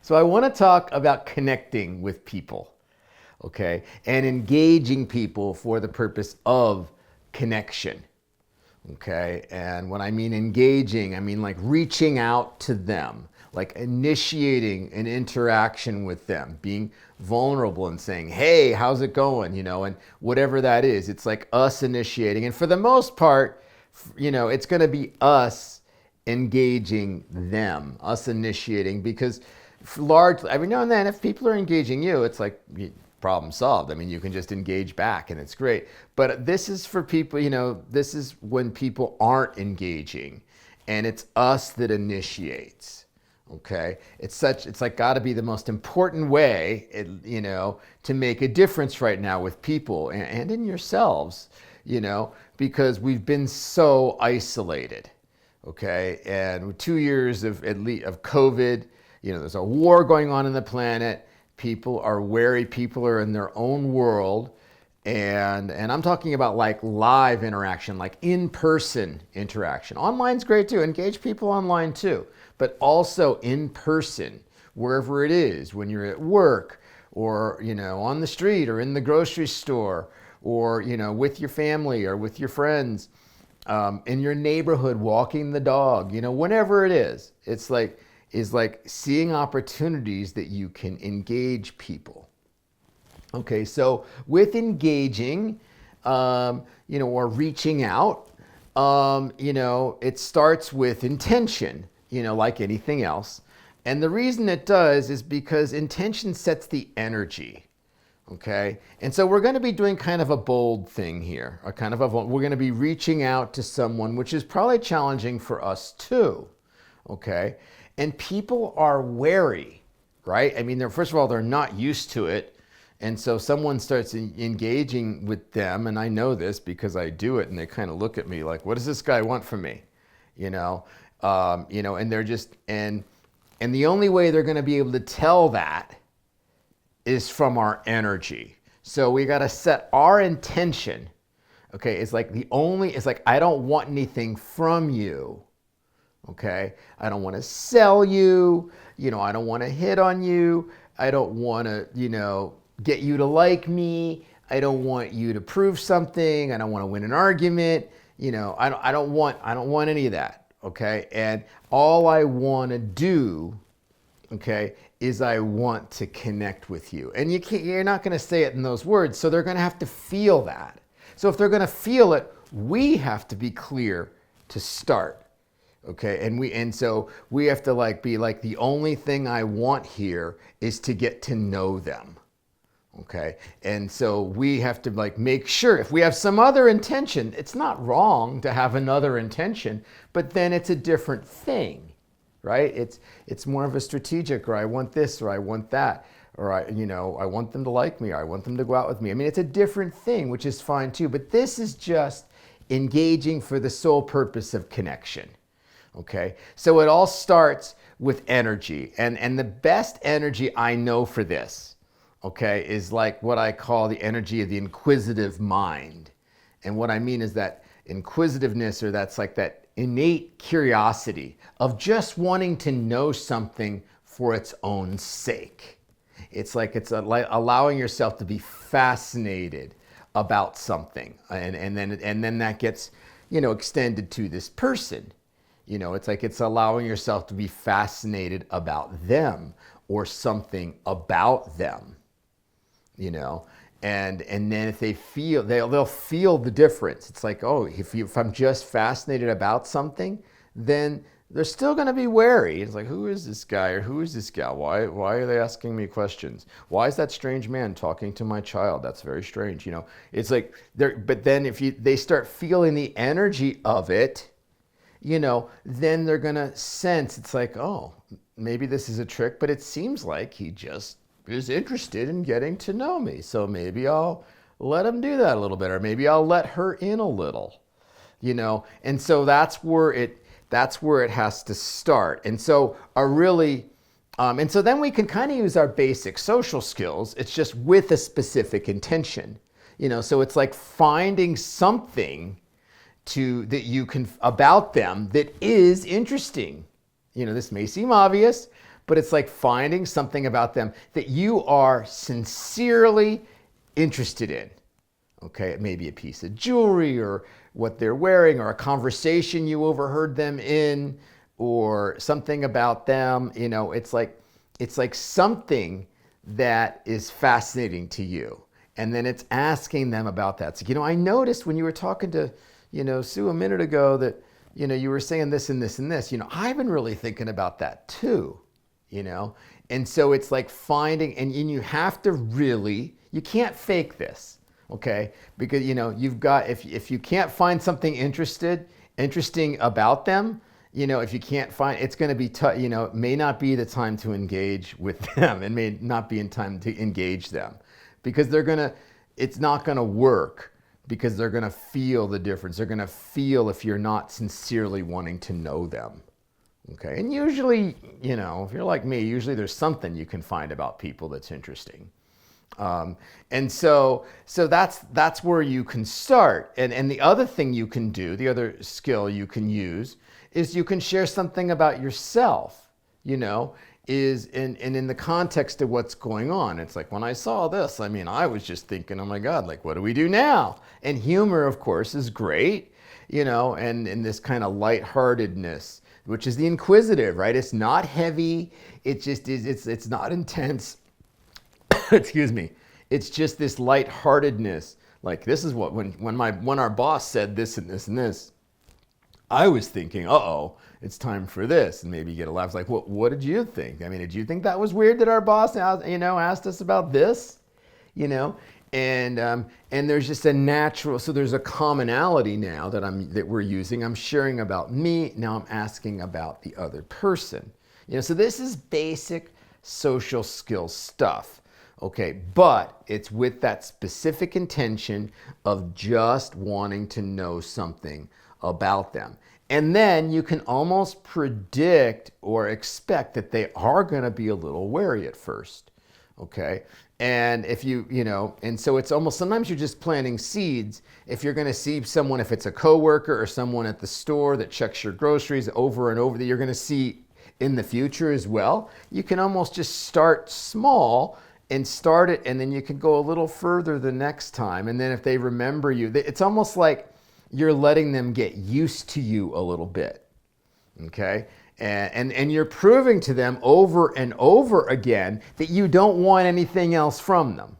So I want to talk about connecting with people, okay, and engaging people for the purpose of connection, okay. And when I mean engaging, I mean like reaching out to them, like initiating an interaction with them, being vulnerable and saying, hey, how's it going, and whatever that is, it's like us initiating. And for the most part, it's going to be us engaging them, us initiating, because largely, every now and then, if people are engaging you, it's like problem solved. I mean, you can just engage back and it's great. But this is for people, this is when people aren't engaging, and it's us that initiates. Okay, it's like got to be the most important way, to make a difference right now with people and in yourselves, because we've been so isolated. Okay, and with 2 years of COVID, there's a war going on in the planet. People are wary. People are in their own world. And I'm talking about like live interaction, like in-person interaction. Online's great too. Engage people online too. But also in person, wherever it is, when you're at work or, on the street or in the grocery store or, with your family or with your friends, in your neighborhood, walking the dog, whenever it is like seeing opportunities that you can engage people. Okay, so with engaging, or reaching out, it starts with intention, like anything else. And the reason it does is because intention sets the energy. Okay, and so we're going to be doing kind of a bold thing here, we're going to be reaching out to someone, which is probably challenging for us too. Okay, and people are wary, right? I mean, first of all, they're not used to it. And so someone starts engaging with them, and I know this because I do it, and they kind of look at me like, what does this guy want from me? And they're just, and the only way they're going to be able to tell that is from our energy. So we got to set our intention. Okay, it's like I don't want anything from you. Okay, I don't want to sell you. I don't want to hit on you. I don't want to, get you to like me. I don't want you to prove something. I don't want to win an argument. I don't want any of that. Okay, and all I want to do, okay, is I want to connect with you. And you're not going to say it in those words, so they're going to have to feel that. So if they're going to feel it, we have to be clear to start. Okay, and so we have to be like, the only thing I want here is to get to know them. Okay, and so we have to make sure if we have some other intention, it's not wrong to have another intention, but then it's a different thing, right? It's more of a strategic, or I want this, or I want that, or I want them to like me, or I want them to go out with me. I mean, it's a different thing, which is fine too, but this is just engaging for the sole purpose of connection. Okay, so it all starts with energy, and the best energy I know for this, okay, is like what I call the energy of the inquisitive mind. And what I mean is that inquisitiveness, or that's like that innate curiosity of just wanting to know something for its own sake. It's like allowing yourself to be fascinated about something, and then that gets extended to this person. It's allowing yourself to be fascinated about them or something about them. And then if they feel, they'll feel the difference. It's like, oh, if I'm just fascinated about something, then they're still going to be wary. It's like, who is this guy or who is this gal? Why are they asking me questions? Why is that strange man talking to my child? That's very strange. It's like but then if they start feeling the energy of it, then they're going to sense, it's like, oh, maybe this is a trick, but it seems like he just is interested in getting to know me. So maybe I'll let him do that a little bit, or maybe I'll let her in a little, and so that's where it has to start. And so and so then we can kind of use our basic social skills. It's just with a specific intention, so it's like finding something that you can about them that is interesting. This may seem obvious, but it's like finding something about them that you are sincerely interested in. Okay, it may be a piece of jewelry or what they're wearing or a conversation you overheard them in or something about them. You know, it's like something that is fascinating to you. And then it's asking them about that. So, you know, I noticed when you were talking to, you know, Sue a minute ago that, you know, you were saying this and this and this, you know, I've been really thinking about that too, you know? And so it's like finding, and you have to really, you can't fake this, okay? Because, you know, you've got, if you can't find something interesting about them, you know, if you can't find, it's going to be tough, you know, it may not be the time to engage with them. It may not be in time to engage them because it's not going to work because they're going to feel the difference. They're going to feel if you're not sincerely wanting to know them. Okay. And usually, you know, if you're like me, usually there's something you can find about people that's interesting. And so that's where you can start. And the other thing you can do, the other skill you can use is you can share something about yourself, you know, is in the context of what's going on. It's like, when I saw this, I mean, I was just thinking, oh my God, like, what do we do now? And humor, of course, is great, you know, and this kind of lightheartedness, which is the inquisitive, right? It's not heavy. It just is, it's not intense. Excuse me. It's just this lightheartedness. Like, this is what, when our boss said this and this and this, I was thinking, uh-oh, it's time for this, and maybe you get a laugh. It's like, what did you think? I mean, did you think that was weird that our boss, you know, asked us about this, you know? And there's just a natural, so there's a commonality now that we're using. I'm sharing about me. Now I'm asking about the other person. You know, so this is basic social skill stuff. Okay, but it's with that specific intention of just wanting to know something about them. And then you can almost predict or expect that they are going to be a little wary at first. Okay, and if you know, and so it's almost, sometimes you're just planting seeds. If you're going to see someone, if it's a coworker or someone at the store that checks your groceries over and over, that you're going to see in the future as well, you can almost just start small and start it, and then you can go a little further the next time. And then if they remember you, it's almost like you're letting them get used to you a little bit, okay? And you're proving to them over and over again that you don't want anything else from them.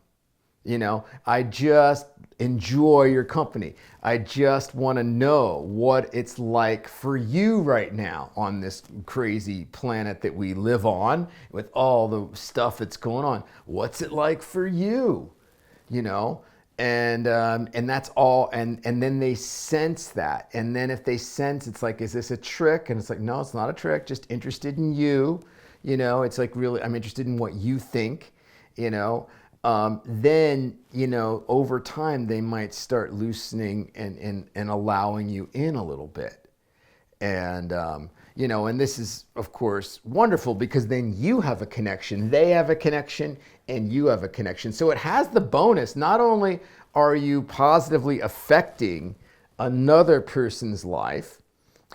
You know, I just enjoy your company. I just want to know what it's like for you right now on this crazy planet that we live on with all the stuff that's going on. What's it like for you? You know? And that's all, and then they sense that. And then if they sense, it's like, is this a trick? And it's like, no, it's not a trick, just interested in you. You know, it's like, really, I'm interested in what you think, you know. Then, you know, over time, they might start loosening and allowing you in a little bit. And, you know, and this is, of course, wonderful because then you have a connection, they have a connection, and you have a connection. So it has the bonus. Not only are you positively affecting another person's life,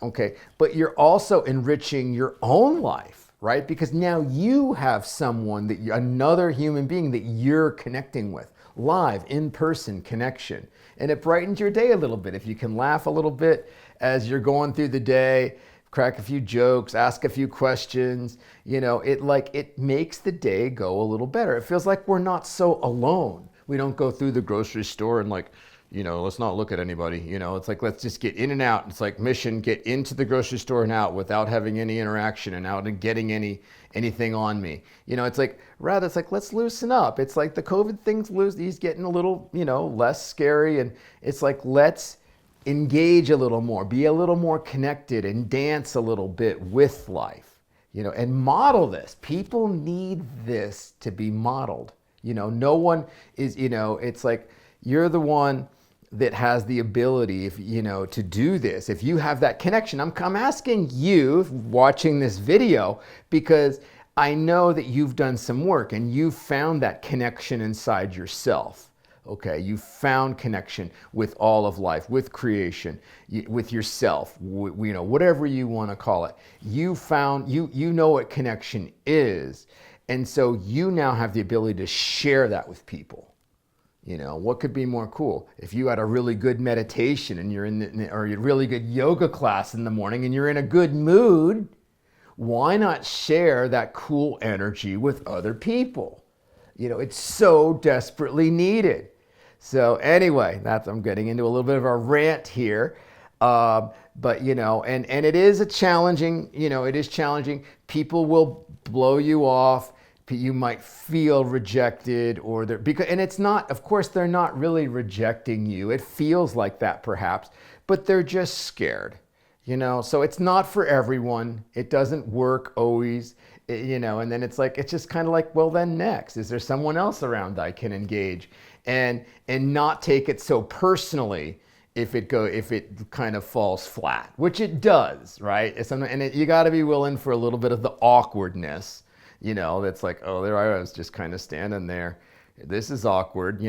okay, but you're also enriching your own life, right? Because now you have someone another human being that you're connecting with, live, in-person connection. And it brightens your day a little bit. If you can laugh a little bit as you're going through the day, crack a few jokes, ask a few questions, you know, it makes the day go a little better. It feels like we're not so alone. We don't go through the grocery store and like, you know, let's not look at anybody, you know, it's like, let's just get in and out. It's like mission, get into the grocery store and out without having any interaction and out and getting anything on me. You know, it's like, rather, it's like, let's loosen up. It's like the COVID thing's loose. He's getting a little, you know, less scary. And it's like, let's engage a little more, be a little more connected and dance a little bit with life, you know, and model this. People need this to be modeled. You know, no one is, you know, it's like you're the one that has the ability, if you know, to do this. If you have that connection, I'm asking you watching this video because I know that you've done some work and you've found that connection inside yourself. Okay, you found connection with all of life, with creation, with yourself, whatever you want to call it. You found, you know what connection is. And so you now have the ability to share that with people. What could be more cool? If you had a really good meditation and you're or a really good yoga class in the morning and you're in a good mood, why not share that cool energy with other people? It's so desperately needed. So anyway, I'm getting into a little bit of a rant here. But and it is it is challenging. People will blow you off. You might feel rejected and it's not, of course, they're not really rejecting you. It feels like that perhaps, but they're just scared. So it's not for everyone. It doesn't work always, and then it's just kind of like, well, then next, is there someone else around I can engage and not take it so personally if it kind of falls flat, which it does, right? You got to be willing for a little bit of the awkwardness, that's like, oh, there I was just kind of standing there. This is awkward,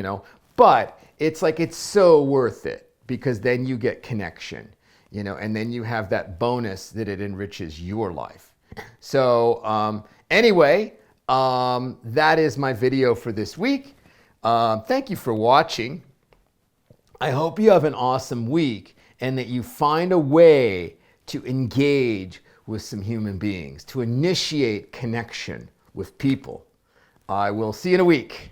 but it's so worth it because then you get connection. And then you have that bonus that it enriches your life. So anyway, that is my video for this week. Thank you for watching. I hope you have an awesome week and that you find a way to engage with some human beings, to initiate connection with people. I will see you in a week.